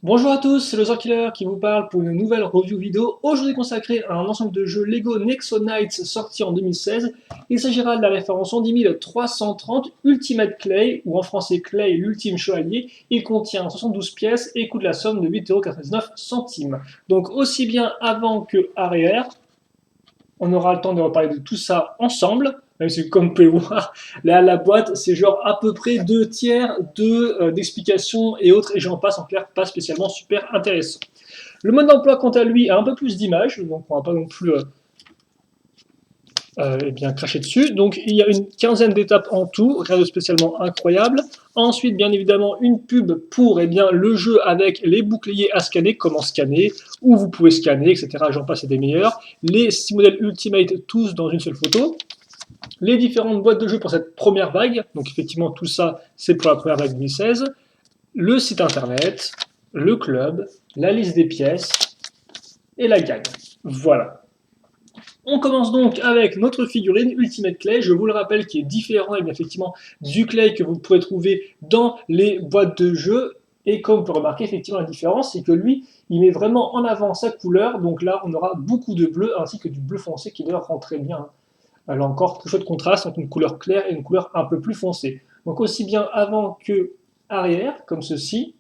Bonjour à tous, c'est le Killer qui vous parle pour une nouvelle review vidéo, aujourd'hui consacrée à un ensemble de jeux Lego Nexo Knights sorti en 2016. Il s'agira de la référence 10330 Ultimate Clay, ou en français Clay l'ultime chevalier. Il contient 72 pièces et coûte la somme de 8,99 €. Donc aussi bien avant que arrière, on aura le temps de reparler de tout ça ensemble. Même si, comme vous pouvez voir, là, la boîte, c'est genre à peu près 2 tiers d'explications et autres, et j'en passe en clair, pas spécialement super intéressant. Le mode d'emploi, quant à lui, a un peu plus d'images, donc on va pas non plus bien cracher dessus. Donc il y a une quinzaine d'étapes en tout, rien de spécialement incroyable. Ensuite, bien évidemment, une pub pour le jeu avec les boucliers à scanner, comment scanner, où vous pouvez scanner, etc. J'en passe et des meilleurs. Les 6 modèles Ultimate, tous dans une seule photo. Les différentes boîtes de jeux pour cette première vague, donc effectivement tout ça c'est pour la première vague 2016, le site internet, le club, la liste des pièces et la gagne. Voilà. On commence donc avec notre figurine Ultimate Clay, je vous le rappelle, qui est différent effectivement du Clay que vous pourrez trouver dans les boîtes de jeux. Et comme vous pouvez remarquer, effectivement, la différence, c'est que lui, il met vraiment en avant sa couleur. Donc là, on aura beaucoup de bleu, ainsi que du bleu foncé qui d'ailleurs rend très bien. Là encore, quelque chose de contraste entre une couleur claire et une couleur un peu plus foncée. Donc aussi bien avant que arrière, comme ceci.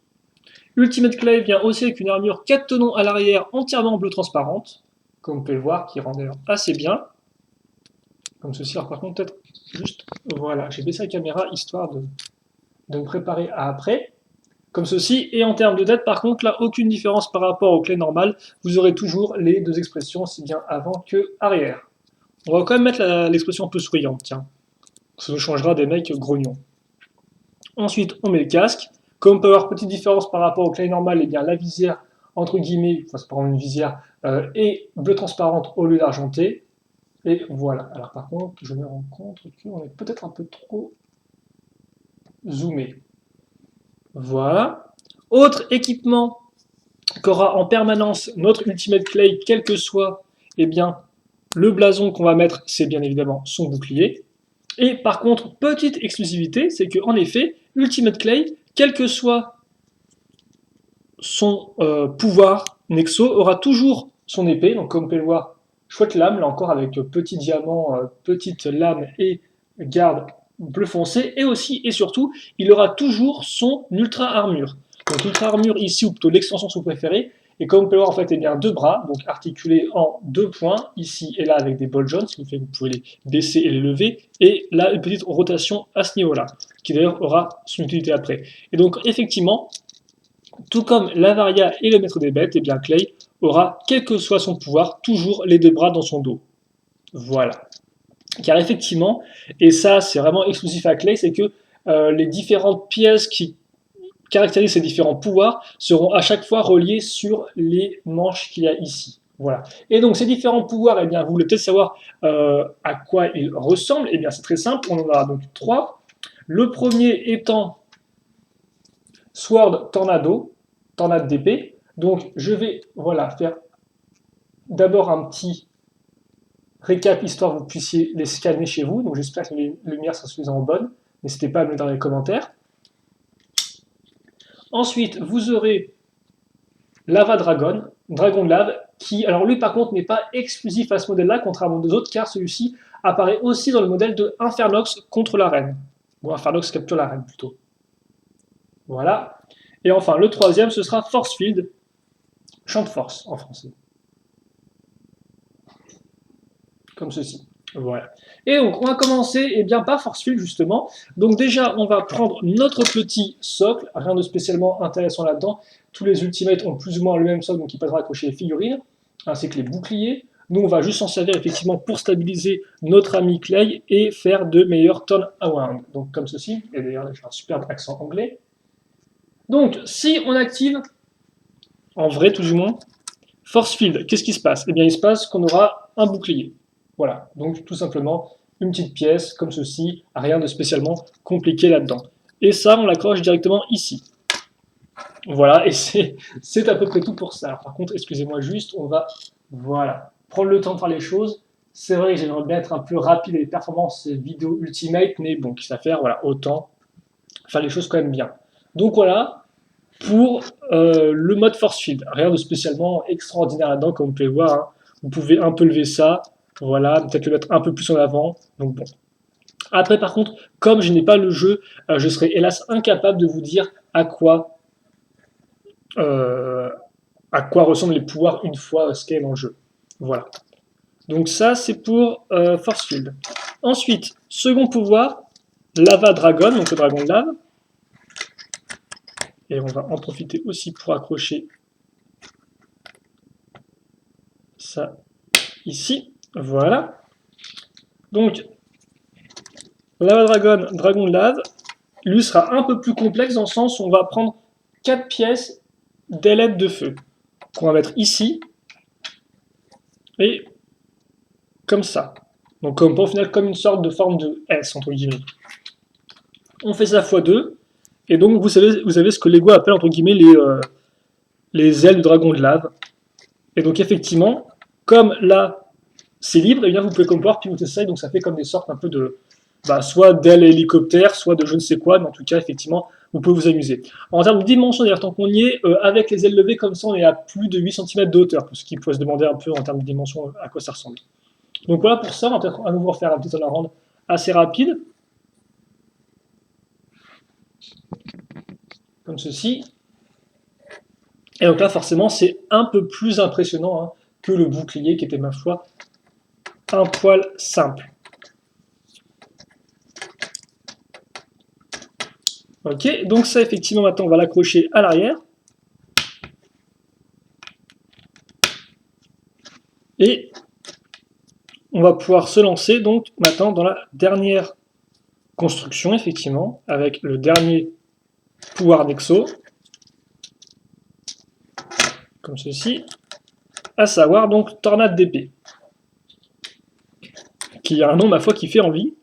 Ultimate Clay vient aussi avec une armure 4 tenons à l'arrière entièrement bleu transparente, comme vous pouvez le voir, qui rend d'ailleurs assez bien. Comme ceci, alors par contre, peut-être juste, voilà, j'ai baissé la caméra histoire de me préparer à après. Comme ceci, et en termes de date, par contre, là, aucune différence par rapport au Clay normal, vous aurez toujours les deux expressions, aussi bien avant que arrière. On va quand même mettre l'expression un peu souriante, tiens. Ça nous changera des mecs grognons. Ensuite, on met le casque. Comme on peut avoir petite différence par rapport au Clay normal, et bien la visière, entre guillemets, enfin c'est pas une visière, est bleu transparente au lieu d'argenté. Et voilà. Alors par contre, je me rends compte qu'on est peut-être un peu trop zoomé. Voilà. Autre équipement qu'aura en permanence notre Ultimate Clay, quel que soit eh bien, le blason qu'on va mettre, c'est bien évidemment son bouclier. Et par contre, petite exclusivité, c'est qu'en effet, Ultimate Clay, quel que soit son pouvoir, Nexo aura toujours son épée. Donc comme vous pouvez le voir, chouette lame, là encore avec petit diamant, petite lame et garde bleu foncé. Et aussi et surtout, il aura toujours son ultra armure. Donc ultra armure ici, ou plutôt l'extension si vous préférez. Et comme vous pouvez le voir, en fait, eh bien, deux bras, donc articulés en 2 points, ici et là avec des ball joints, ce qui fait que vous pouvez les baisser et les lever. Et là, une petite rotation à ce niveau-là, qui d'ailleurs aura son utilité après. Et donc, effectivement, tout comme l'Avaria et le maître des bêtes, et bien Clay aura, quel que soit son pouvoir, toujours les deux bras dans son dos. Voilà. Car effectivement, et ça c'est vraiment exclusif à Clay, c'est que les différentes pièces qui caractérisent ces différents pouvoirs seront à chaque fois reliées sur les manches qu'il y a ici. Voilà. Et donc ces différents pouvoirs, eh bien, vous voulez peut-être savoir à quoi ils ressemblent. Eh bien c'est très simple, on en aura donc 3. Le premier étant Sword Tornado, tornade d'épée. Donc je vais voilà, faire d'abord un petit récap histoire que vous puissiez les scanner chez vous. Donc j'espère que les lumières sont suffisamment bonnes. N'hésitez pas à me le mettre dans les commentaires. Ensuite, vous aurez Lava Dragon, Dragon de lave, qui, alors lui par contre, n'est pas exclusif à ce modèle-là, contrairement aux autres, car celui-ci apparaît aussi dans le modèle de Infernox contre la reine. Ou Infernox capture la reine plutôt. Voilà. Et enfin, le troisième, ce sera Force Field, champ de force en français. Comme ceci. Voilà. Et donc, on va commencer, eh bien, par Force Field, justement. Donc, déjà, on va prendre notre petit socle. Rien de spécialement intéressant là-dedans. Tous les Ultimates ont plus ou moins le même socle, donc il passera à accrocher les figurines, ainsi que les boucliers. Nous, on va juste s'en servir, effectivement, pour stabiliser notre ami Clay et faire de meilleurs turn-around. Donc, comme ceci. Et d'ailleurs, j'ai un superbe accent anglais. Donc, si on active, en vrai, tout du moins, Force Field, qu'est-ce qui se passe? Eh bien, il se passe qu'on aura un bouclier. Voilà, donc tout simplement une petite pièce comme ceci, rien de spécialement compliqué là-dedans. Et ça, on l'accroche directement ici. Voilà, et c'est à peu près tout pour ça. Alors, par contre, excusez-moi juste, on va voilà, prendre le temps de faire les choses. C'est vrai que j'aimerais bien être un peu rapide et les performances vidéo ultimate, mais bon, quitte à faire, voilà, autant faire les choses quand même bien. Donc voilà, pour le mode force field. Rien de spécialement extraordinaire là-dedans, comme vous pouvez voir. Hein. Vous pouvez un peu lever ça, voilà, peut-être le mettre un peu plus en avant. Donc bon. Après, par contre, comme je n'ai pas le jeu, je serai hélas incapable de vous dire euh, à quoi ressemblent les pouvoirs une fois ce qu'est dans le jeu. Voilà. Donc ça, c'est pour Force Field. Ensuite, second pouvoir, Lava Dragon, donc le dragon de lave. Et on va en profiter aussi pour accrocher ça ici. Voilà. Donc, Lava Dragon, dragon de lave, lui sera un peu plus complexe dans le sens où on va prendre 4 pièces d'ailettes de feu qu'on va mettre ici et comme ça. Donc comme, au final comme une sorte de forme de S entre guillemets. On fait ça x2 et donc vous savez ce que Lego appelle entre guillemets les ailes du dragon de lave. Et donc effectivement, comme là c'est libre, et bien vous pouvez comme pouvoir piloter ça, et donc ça fait comme des sortes un peu de soit d'ailes hélicoptères, soit de je ne sais quoi, mais en tout cas effectivement vous pouvez vous amuser. En termes de dimension, d'ailleurs tant qu'on y est, avec les ailes levées comme ça on est à plus de 8 cm de hauteur, ce qui pourrait se demander un peu en termes de dimension à quoi ça ressemble. Donc voilà pour ça, on va peut-être à nouveau refaire un petit turnaround assez rapide, comme ceci. Et donc là forcément c'est un peu plus impressionnant hein, que le bouclier qui était ma foi un poil simple. Ok, donc ça effectivement maintenant on va l'accrocher à l'arrière. Et on va pouvoir se lancer donc maintenant dans la dernière construction effectivement avec le dernier pouvoir d'Exo. Comme ceci. À savoir donc Tornade d'épée. Qui a un nom ma foi qui fait envie.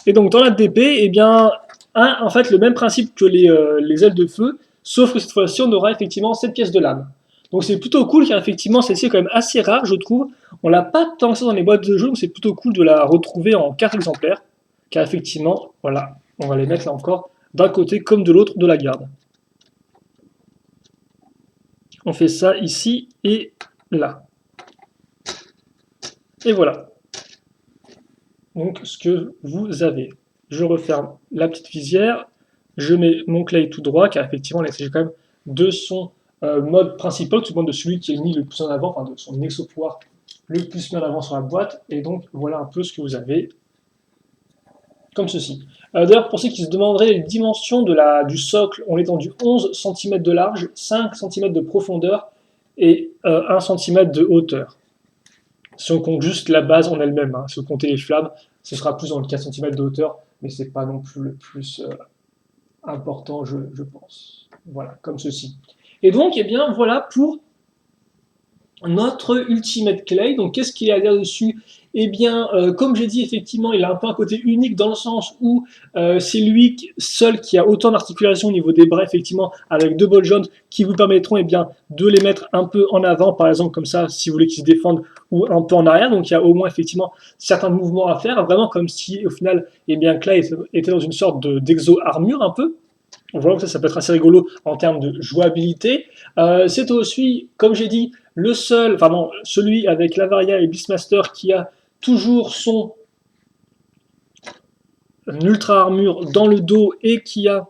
Et donc Tornade d'épée, eh bien, a en fait le même principe que les ailes de feu, sauf que cette fois-ci on aura effectivement cette pièce de lame. Donc c'est plutôt cool car effectivement celle-ci est quand même assez rare je trouve. On l'a pas tant que ça dans les boîtes de jeu, donc c'est plutôt cool de la retrouver en 4 exemplaires. Car effectivement, voilà, on va les mettre là encore d'un côté comme de l'autre de la garde. On fait ça ici et là. Et voilà. Donc ce que vous avez. Je referme la petite visière, je mets mon clay tout droit, car effectivement là il s'agit quand même de son mode principal, tout le monde de celui qui est mis le plus en avant, enfin de son exo-pouvoir le plus mis en avant sur la boîte, et donc voilà un peu ce que vous avez, comme ceci. D'ailleurs pour ceux qui se demanderaient les dimensions du socle, on est en du 11 cm de large, 5 cm de profondeur et 1 cm de hauteur. Si on compte juste la base en elle-même, hein, si vous comptez les flammes, ce sera plus dans le 4 cm de hauteur, mais c'est pas non plus le plus important, je pense. Voilà, comme ceci. Et donc, eh bien, voilà pour notre Ultimate Clay. Donc, qu'est-ce qu'il y a à dire dessus? Eh bien, comme j'ai dit, effectivement, il a un peu un côté unique dans le sens où c'est lui seul qui a autant d'articulation au niveau des bras, effectivement, avec 2 ball joints qui vous permettront eh bien, de les mettre un peu en avant, par exemple, comme ça, si vous voulez qu'ils se défendent, ou un peu en arrière. Donc, il y a au moins, effectivement, certains mouvements à faire, vraiment comme si, au final, eh bien, Clay était dans une sorte d'exo-armure, un peu. On voit que ça peut être assez rigolo en termes de jouabilité. C'est aussi, comme j'ai dit, le seul, enfin non, celui avec l'Avaria et Beastmaster qui a toujours son ultra armure dans le dos et qui a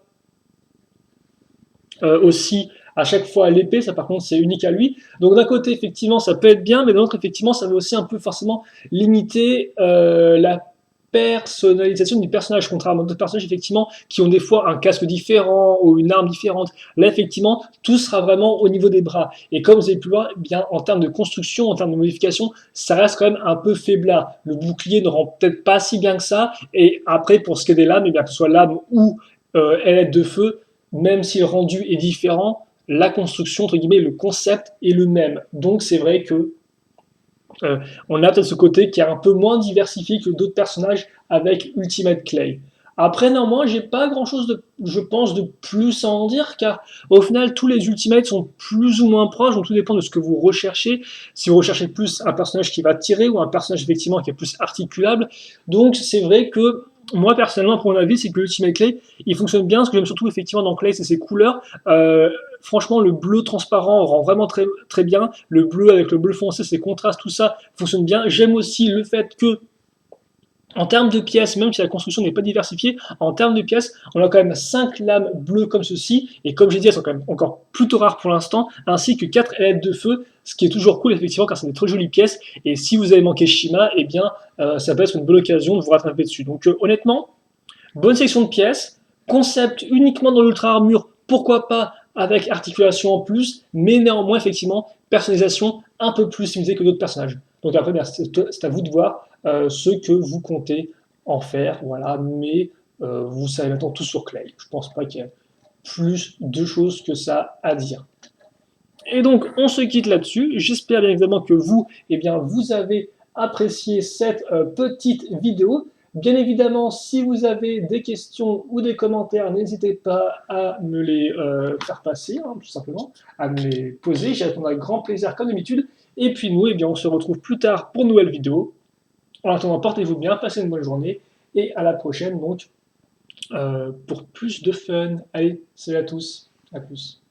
aussi à chaque fois l'épée, ça par contre c'est unique à lui. Donc d'un côté effectivement ça peut être bien, mais d'un autre effectivement ça va aussi un peu forcément limiter la personnalisation du personnage, contrairement à d'autres personnages effectivement qui ont des fois un casque différent ou une arme différente. Là effectivement tout sera vraiment au niveau des bras. Et comme vous avez pu voir, eh bien en termes de construction, en termes de modification, ça reste quand même un peu faiblard. Le bouclier ne rend peut-être pas si bien que ça. Et après pour ce qui est des lames, eh bien que ce soit lame ou ailette de feu, même si le rendu est différent, la construction, entre guillemets, le concept est le même. Donc c'est vrai que on a peut-être ce côté qui est un peu moins diversifié que d'autres personnages avec Ultimate Clay. Après, néanmoins, j'ai pas grand chose de, je pense, de plus à en dire, car au final, tous les Ultimates sont plus ou moins proches, donc tout dépend de ce que vous recherchez. Si vous recherchez plus un personnage qui va tirer ou un personnage effectivement qui est plus articulable. Donc c'est vrai que moi personnellement, pour mon avis, c'est que l'Ultimate Clay, il fonctionne bien. Ce que j'aime surtout effectivement dans Clay, c'est ses couleurs. franchement, le bleu transparent rend vraiment très, très bien. Le bleu avec le bleu foncé, ces contrastes, tout ça fonctionne bien. J'aime aussi le fait que en termes de pièces, même si la construction n'est pas diversifiée, en termes de pièces, on a quand même 5 lames bleues comme ceci, et comme j'ai dit, elles sont quand même encore plutôt rares pour l'instant, ainsi que 4 ailettes de feu, ce qui est toujours cool effectivement car c'est des très jolies pièces, et si vous avez manqué Shima, eh bien ça peut être une bonne occasion de vous rattraper dessus. Donc honnêtement, bonne section de pièces, concept uniquement dans l'ultra armure, pourquoi pas avec articulation en plus, mais néanmoins effectivement personnalisation un peu plus limitée que d'autres personnages. Donc après, c'est à vous de voir ce que vous comptez en faire, voilà, mais vous savez maintenant tout sur Clay. Je pense pas qu'il y ait plus de choses que ça à dire. Et donc, on se quitte là-dessus. J'espère bien évidemment que vous, eh bien, vous avez apprécié cette petite vidéo. Bien évidemment, si vous avez des questions ou des commentaires, n'hésitez pas à me les faire passer, hein, tout simplement, à me les poser. J'y répondrai avec grand plaisir comme d'habitude. Et puis nous, eh bien, on se retrouve plus tard pour une nouvelle vidéo. En attendant, portez-vous bien, passez une bonne journée et à la prochaine donc pour plus de fun. Allez, salut à tous, à plus.